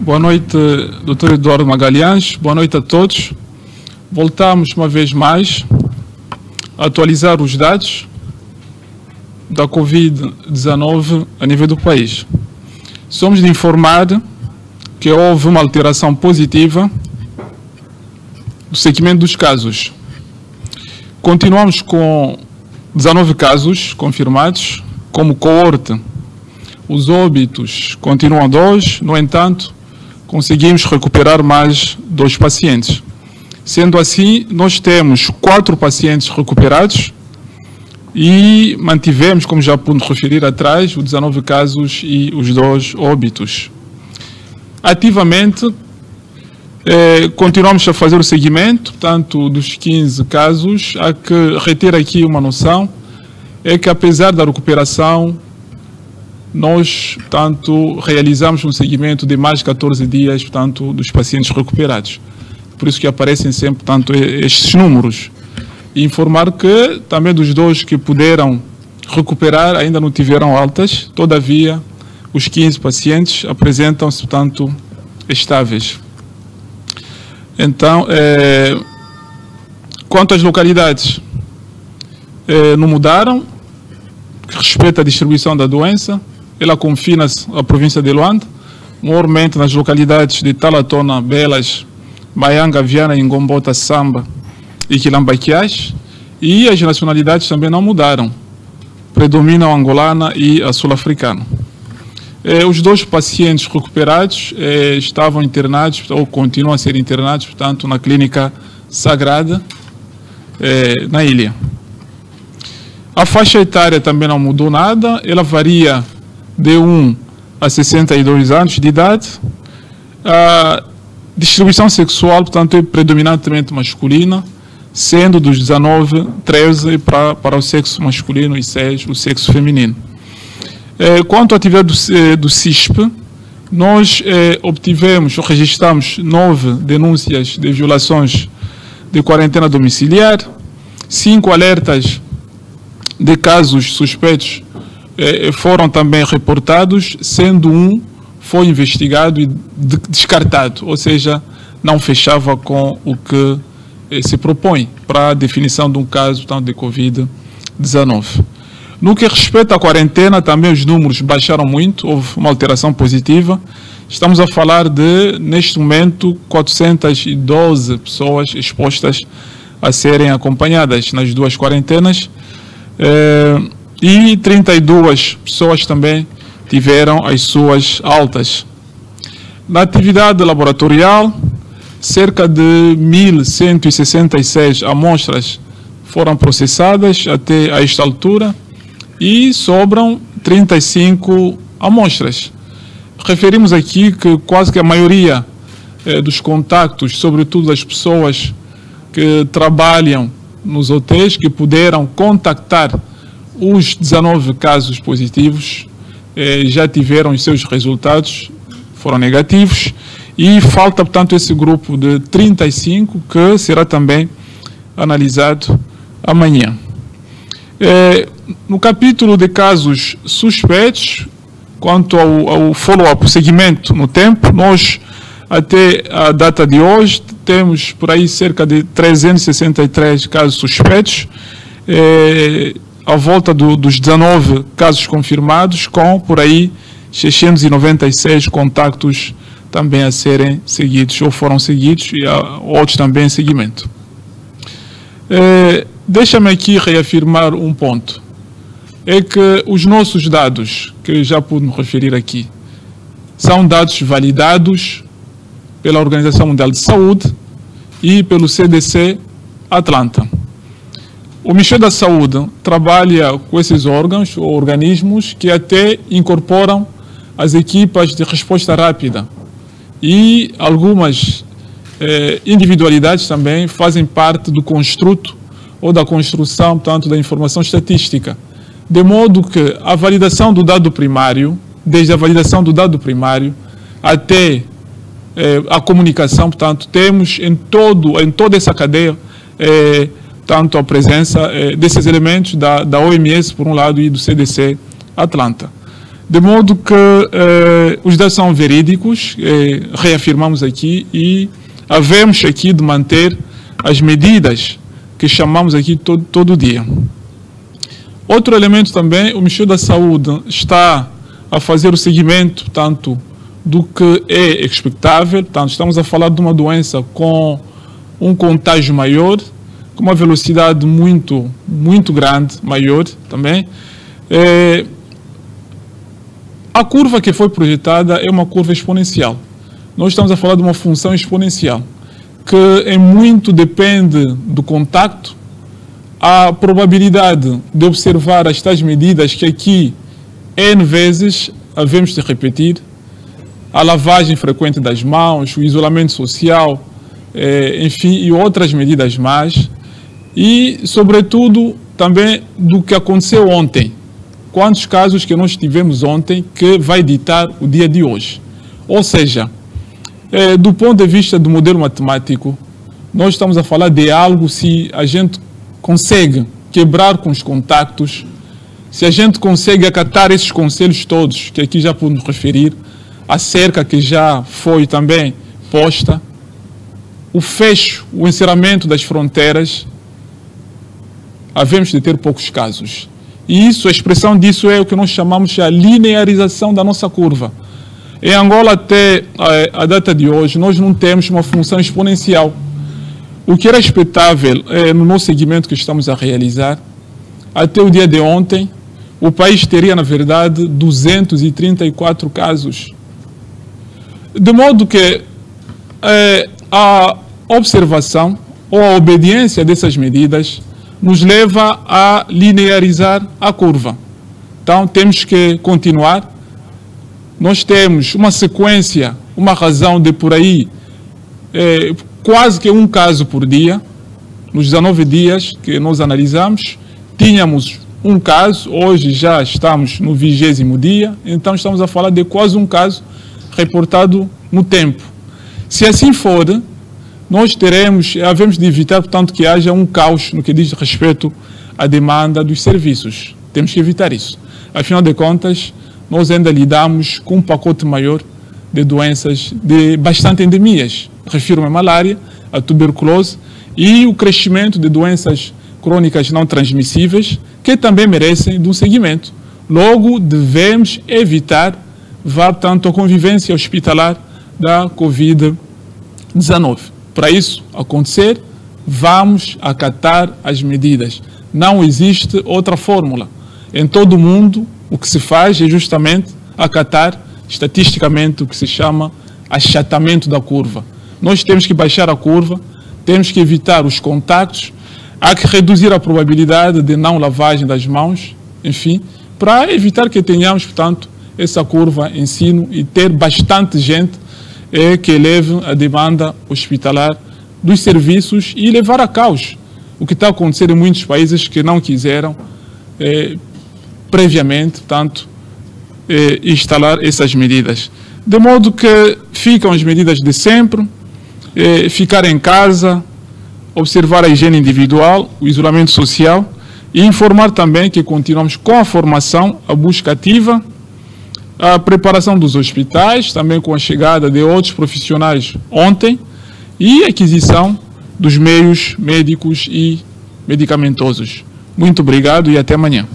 Boa noite, Dr. Eduardo Magalhães. Boa noite a todos. Voltamos uma vez mais a atualizar os dados da Covid-19 a nível do país. Somos de informar que houve uma alteração positiva do segmento dos casos. Continuamos com 19 casos confirmados como coorte. Os óbitos continuam 2, no entanto, conseguimos recuperar mais 2 pacientes. Sendo assim, nós temos 4 pacientes recuperados e mantivemos, como já pude referir atrás, os 19 casos e os 2 óbitos. Ativamente, continuamos a fazer o seguimento, tanto dos 15 casos. Há que reter aqui uma noção, é que apesar da recuperação, nós, portanto, realizamos um seguimento de mais de 14 dias, portanto, dos pacientes recuperados. Por isso que aparecem sempre, portanto, estes números. E informar que também dos 2 que puderam recuperar ainda não tiveram altas, todavia, os 15 pacientes apresentam-se, portanto, estáveis. Então, quanto às localidades, não mudaram, que respeita a distribuição da doença. Ela confina-se à província de Luanda, maiormente nas localidades de Talatona, Belas, Maianga, Viana, Ingombota, Samba e Quilambaquiás, e as nacionalidades também não mudaram, predominam a angolana e a sul-africana. Os 2 pacientes recuperados estavam internados, ou continuam a ser internados, portanto, na clínica Sagrada, na ilha. A faixa etária também não mudou nada, ela varia de 1 a 62 anos de idade. A distribuição sexual, portanto, é predominantemente masculina, sendo dos 19, 13 para o sexo masculino e 6 o sexo feminino. Quanto à atividade do CISP, nós obtivemos ou registramos 9 denúncias de violações de quarentena domiciliar, 5 alertas de casos suspeitos foram também reportados, sendo 1 foi investigado e descartado, ou seja, não fechava com o que se propõe para a definição de um caso, portanto, de Covid-19. No que respeita à quarentena, também os números baixaram muito, houve uma alteração positiva. Estamos a falar de, neste momento, 412 pessoas expostas a serem acompanhadas nas 2 quarentenas, e 32 pessoas também tiveram as suas altas. Na atividade laboratorial, cerca de 1.166 amostras foram processadas até a esta altura e sobram 35 amostras. Referimos aqui que quase que a maioria dos contactos, sobretudo das pessoas que trabalham nos hotéis, que puderam contactar os 19 casos positivos, já tiveram os seus resultados, foram negativos, e falta, portanto, esse grupo de 35 que será também analisado amanhã. No capítulo de casos suspeitos, quanto ao follow-up, o seguimento no tempo, nós, até a data de hoje, temos por aí cerca de 363 casos suspeitos, à volta dos 19 casos confirmados, com por aí 696 contactos também a serem seguidos, ou foram seguidos, e outros também em seguimento. Deixa-me aqui reafirmar um ponto. É que os nossos dados, que já pude me referir aqui, são dados validados pela Organização Mundial de Saúde e pelo CDC Atlanta. O Ministério da Saúde trabalha com esses órgãos ou organismos que até incorporam as equipas de resposta rápida e algumas individualidades também fazem parte do construto ou da construção, portanto, da informação estatística. De modo que a validação do dado primário, desde a validação do dado primário até a comunicação, portanto, temos em toda essa cadeia tanto a presença desses elementos da OMS, por um lado, e do CDC Atlanta. De modo que os dados são verídicos, reafirmamos aqui, e havemos aqui de manter as medidas que chamamos aqui todo dia. Outro elemento também, o Ministério da Saúde está a fazer o seguimento, tanto do que é expectável, tanto estamos a falar de uma doença com um contágio maior, com uma velocidade muito grande, maior também. A curva que foi projetada é uma curva exponencial. Nós estamos a falar de uma função exponencial, que em muito depende do contacto, a probabilidade de observar as tais medidas que aqui N vezes havemos de repetir, a lavagem frequente das mãos, o isolamento social, enfim, e outras medidas mais, e, sobretudo, também do que aconteceu ontem. Quantos casos que nós tivemos ontem que vai ditar o dia de hoje. Ou seja, do ponto de vista do modelo matemático, nós estamos a falar de algo se a gente consegue quebrar com os contactos, se a gente consegue acatar esses conselhos todos, que aqui já podemos referir, a cerca que já foi também posta, o fecho, o encerramento das fronteiras, havemos de ter poucos casos. E isso, a expressão disso é o que nós chamamos de a linearização da nossa curva. Em Angola, até a data de hoje, nós não temos uma função exponencial. O que era expectável no nosso segmento que estamos a realizar, até o dia de ontem, o país teria, na verdade, 234 casos. De modo que a observação ou a obediência dessas medidas nos leva a linearizar a curva. Então, temos que continuar. Nós temos uma sequência, uma razão de por aí, quase que um caso por dia. Nos 19 dias que nós analisamos, tínhamos um caso, hoje já estamos no 20º dia, então estamos a falar de quase um caso reportado no tempo. Se assim for, nós havemos de evitar, portanto, que haja um caos no que diz respeito à demanda dos serviços. Temos que evitar isso. Afinal de contas, nós ainda lidamos com um pacote maior de doenças, de bastante endemias. Refiro-me à malária, à tuberculose e o crescimento de doenças crônicas não transmissíveis, que também merecem de um seguimento. Logo, devemos evitar, portanto, a convivência hospitalar da Covid-19. Para isso acontecer, vamos acatar as medidas. Não existe outra fórmula. Em todo o mundo, o que se faz é justamente acatar, estatisticamente, o que se chama achatamento da curva. Nós temos que baixar a curva, temos que evitar os contactos, há que reduzir a probabilidade de não lavagem das mãos, enfim, para evitar que tenhamos, portanto, essa curva em sino e ter bastante gente que eleve a demanda hospitalar dos serviços e levar a caos o que está a acontecer em muitos países que não quiseram previamente, portanto, instalar essas medidas. De modo que ficam as medidas de sempre, ficar em casa, observar a higiene individual, o isolamento social e informar também que continuamos com a formação, a busca ativa, a preparação dos hospitais, também com a chegada de outros profissionais ontem, e a aquisição dos meios médicos e medicamentosos. Muito obrigado e até amanhã.